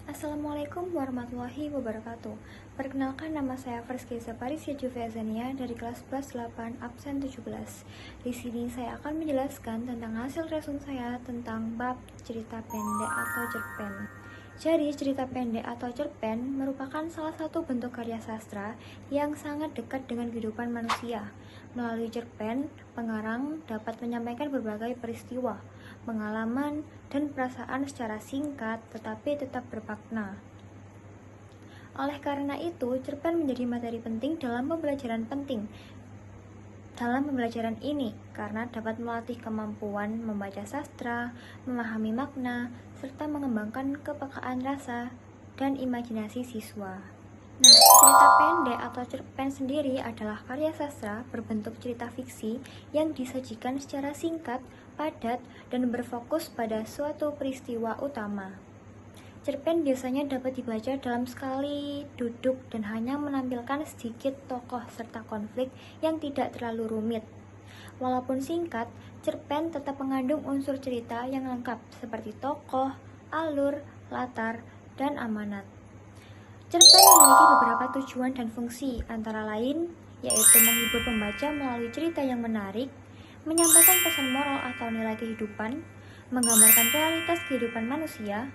Assalamualaikum warahmatullahi wabarakatuh. Perkenalkan, nama saya Friskiza Parisya Juviazania dari kelas 8 absen 17. Di sini saya akan menjelaskan tentang hasil resume saya tentang bab cerita pendek atau cerpen. Jadi, cerita pendek atau cerpen merupakan salah satu bentuk karya sastra yang sangat dekat dengan kehidupan manusia. Melalui cerpen, pengarang dapat menyampaikan berbagai peristiwa, pengalaman, dan perasaan secara singkat tetapi tetap bermakna. Oleh karena itu, cerpen menjadi materi penting dalam pembelajaran ini karena dapat melatih kemampuan membaca sastra, memahami makna, serta mengembangkan kepekaan rasa dan imajinasi siswa. Nah, cerita pendek atau cerpen sendiri adalah karya sastra berbentuk cerita fiksi yang disajikan secara singkat, padat, dan berfokus pada suatu peristiwa utama. Cerpen biasanya dapat dibaca dalam sekali duduk dan hanya menampilkan sedikit tokoh serta konflik yang tidak terlalu rumit. Walaupun singkat, cerpen tetap mengandung unsur cerita yang lengkap seperti tokoh, alur, latar, dan amanat. Cerpen memiliki beberapa tujuan dan fungsi, antara lain yaitu menghibur pembaca melalui cerita yang menarik, menyampaikan pesan moral atau nilai kehidupan, menggambarkan realitas kehidupan manusia,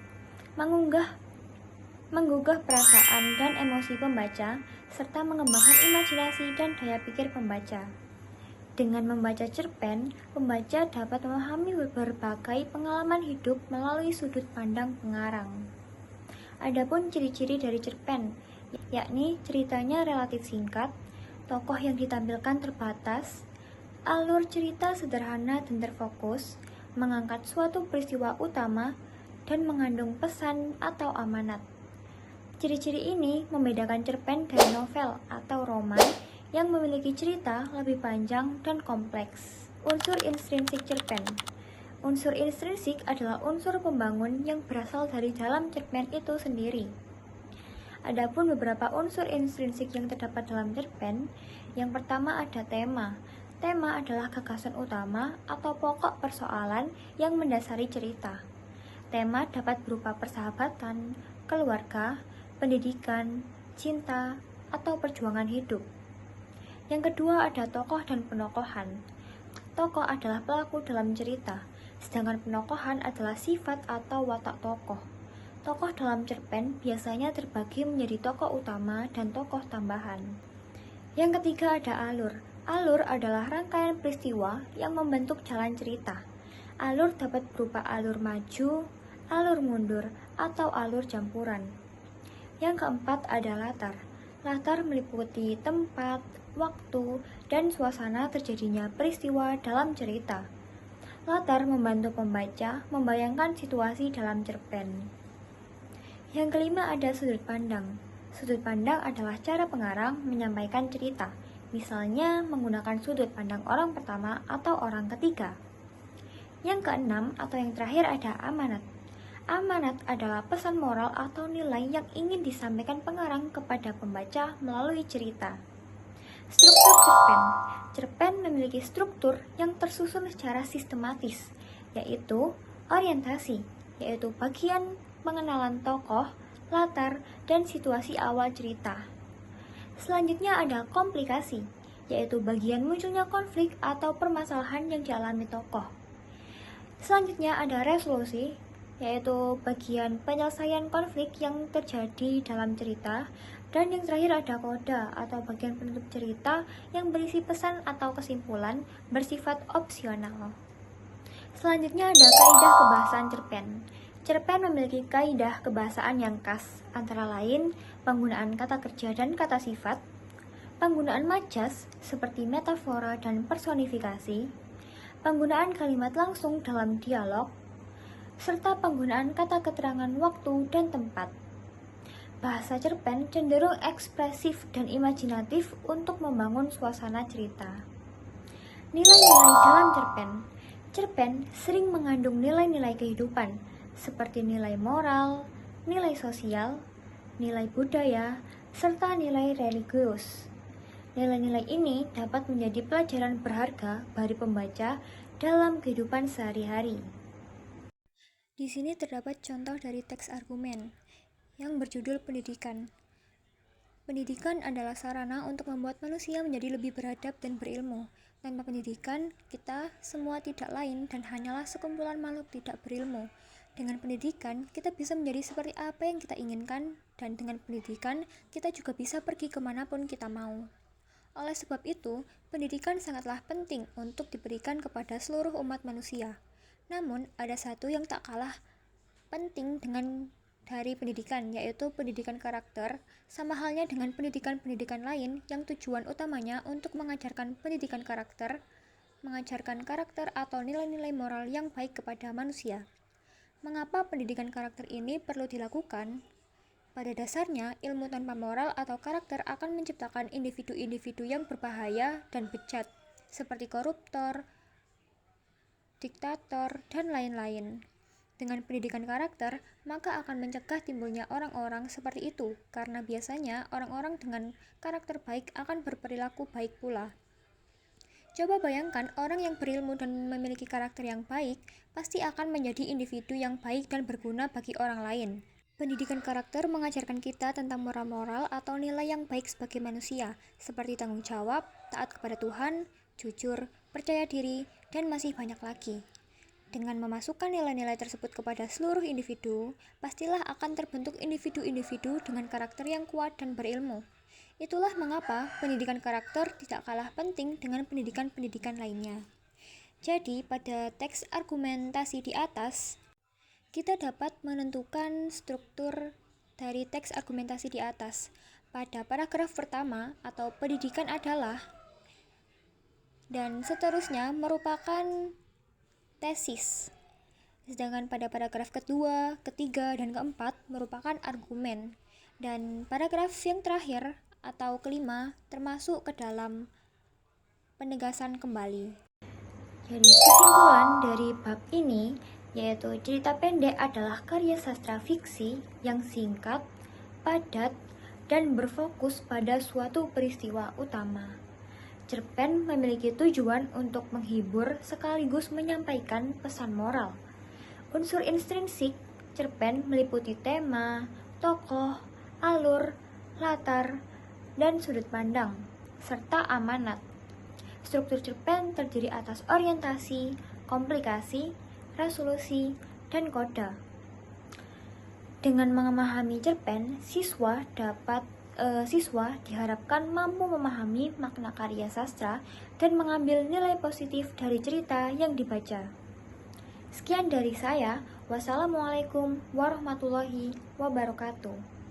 menggugah perasaan dan emosi pembaca, serta mengembangkan imajinasi dan daya pikir pembaca. Dengan membaca cerpen, pembaca dapat memahami berbagai pengalaman hidup melalui sudut pandang pengarang. Adapun ciri-ciri dari cerpen, yakni ceritanya relatif singkat, tokoh yang ditampilkan terbatas, alur cerita sederhana dan terfokus, mengangkat suatu peristiwa utama, dan mengandung pesan atau amanat. Ciri-ciri ini membedakan cerpen dari novel atau roman yang memiliki cerita lebih panjang dan kompleks. Unsur intrinsik cerpen. Unsur intrinsik adalah unsur pembangun yang berasal dari dalam cerpen itu sendiri. Adapun beberapa unsur intrinsik yang terdapat dalam cerpen, yang pertama ada tema. Tema adalah gagasan utama atau pokok persoalan yang mendasari cerita. Tema dapat berupa persahabatan, keluarga, pendidikan, cinta, atau perjuangan hidup. Yang kedua ada tokoh dan penokohan. Tokoh adalah pelaku dalam cerita, sedangkan penokohan adalah sifat atau watak tokoh. Tokoh dalam cerpen biasanya terbagi menjadi tokoh utama dan tokoh tambahan. Yang ketiga ada alur. Alur adalah rangkaian peristiwa yang membentuk jalan cerita. Alur dapat berupa alur maju, alur mundur, atau alur campuran. Yang keempat ada latar. Latar meliputi tempat, waktu, dan suasana terjadinya peristiwa dalam cerita. Latar membantu pembaca membayangkan situasi dalam cerpen. Yang kelima ada sudut pandang. Sudut pandang adalah cara pengarang menyampaikan cerita, misalnya menggunakan sudut pandang orang pertama atau orang ketiga. Yang keenam atau yang terakhir ada amanat. Amanat adalah pesan moral atau nilai yang ingin disampaikan pengarang kepada pembaca melalui cerita. Struktur cerpen. Cerpen memiliki struktur yang tersusun secara sistematis, yaitu orientasi, yaitu bagian pengenalan tokoh, latar, dan situasi awal cerita. Selanjutnya ada komplikasi, yaitu bagian munculnya konflik atau permasalahan yang dialami tokoh. Selanjutnya ada resolusi, yaitu bagian penyelesaian konflik yang terjadi dalam cerita. Dan yang terakhir ada koda atau bagian penutup cerita yang berisi pesan atau kesimpulan bersifat opsional. Selanjutnya ada kaidah kebahasaan cerpen. Cerpen memiliki kaidah kebahasaan yang khas, antara lain penggunaan kata kerja dan kata sifat, penggunaan majas seperti metafora dan personifikasi, penggunaan kalimat langsung dalam dialog, serta penggunaan kata keterangan waktu dan tempat. Bahasa cerpen cenderung ekspresif dan imajinatif untuk membangun suasana cerita. Nilai-nilai dalam cerpen. Cerpen sering mengandung nilai-nilai kehidupan, seperti nilai moral, nilai sosial, nilai budaya, serta nilai religius. Nilai-nilai ini dapat menjadi pelajaran berharga bagi pembaca dalam kehidupan sehari-hari. Di sini terdapat contoh dari teks argumen. yang berjudul pendidikan. Pendidikan adalah sarana untuk membuat manusia menjadi lebih beradab dan berilmu. Tanpa pendidikan, kita semua tidak lain dan hanyalah sekumpulan makhluk tidak berilmu. Dengan pendidikan, kita bisa menjadi seperti apa yang kita inginkan, dan dengan pendidikan, kita juga bisa pergi kemanapun kita mau. Oleh sebab itu, pendidikan sangatlah penting untuk diberikan kepada seluruh umat manusia. Namun, ada satu yang tak kalah penting dari pendidikan, yaitu pendidikan karakter, sama halnya dengan pendidikan-pendidikan lain yang tujuan utamanya untuk mengajarkan karakter atau nilai-nilai moral yang baik kepada manusia. Mengapa pendidikan karakter ini perlu dilakukan? Pada dasarnya, ilmu tanpa moral atau karakter akan menciptakan individu-individu yang berbahaya dan bejat, seperti koruptor, diktator, dan lain-lain. Dengan pendidikan karakter, maka akan mencegah timbulnya orang-orang seperti itu, karena biasanya orang-orang dengan karakter baik akan berperilaku baik pula. Coba bayangkan orang yang berilmu dan memiliki karakter yang baik, pasti akan menjadi individu yang baik dan berguna bagi orang lain. Pendidikan karakter mengajarkan kita tentang moral-moral atau nilai yang baik sebagai manusia, seperti tanggung jawab, taat kepada Tuhan, jujur, percaya diri, dan masih banyak lagi. Dengan memasukkan nilai-nilai tersebut kepada seluruh individu, pastilah akan terbentuk individu-individu dengan karakter yang kuat dan berilmu. Itulah mengapa pendidikan karakter tidak kalah penting dengan pendidikan-pendidikan lainnya. Jadi, pada teks argumentasi di atas, kita dapat menentukan struktur dari teks argumentasi di atas. Pada paragraf pertama atau pendidikan adalah, dan seterusnya merupakan tesis. Sedangkan pada paragraf kedua, ketiga, dan keempat merupakan argumen. Dan paragraf yang terakhir atau kelima termasuk ke dalam penegasan kembali. Jadi kesimpulan dari bab ini yaitu cerita pendek adalah karya sastra fiksi yang singkat, padat, dan berfokus pada suatu peristiwa utama. Cerpen memiliki tujuan untuk menghibur sekaligus menyampaikan pesan moral. Unsur intrinsik cerpen meliputi tema, tokoh, alur, latar, dan sudut pandang, serta amanat. Struktur cerpen terdiri atas orientasi, komplikasi, resolusi, dan koda. Dengan memahami cerpen, siswa diharapkan mampu memahami makna karya sastra dan mengambil nilai positif dari cerita yang dibaca. Sekian dari saya. Wassalamualaikum warahmatullahi wabarakatuh.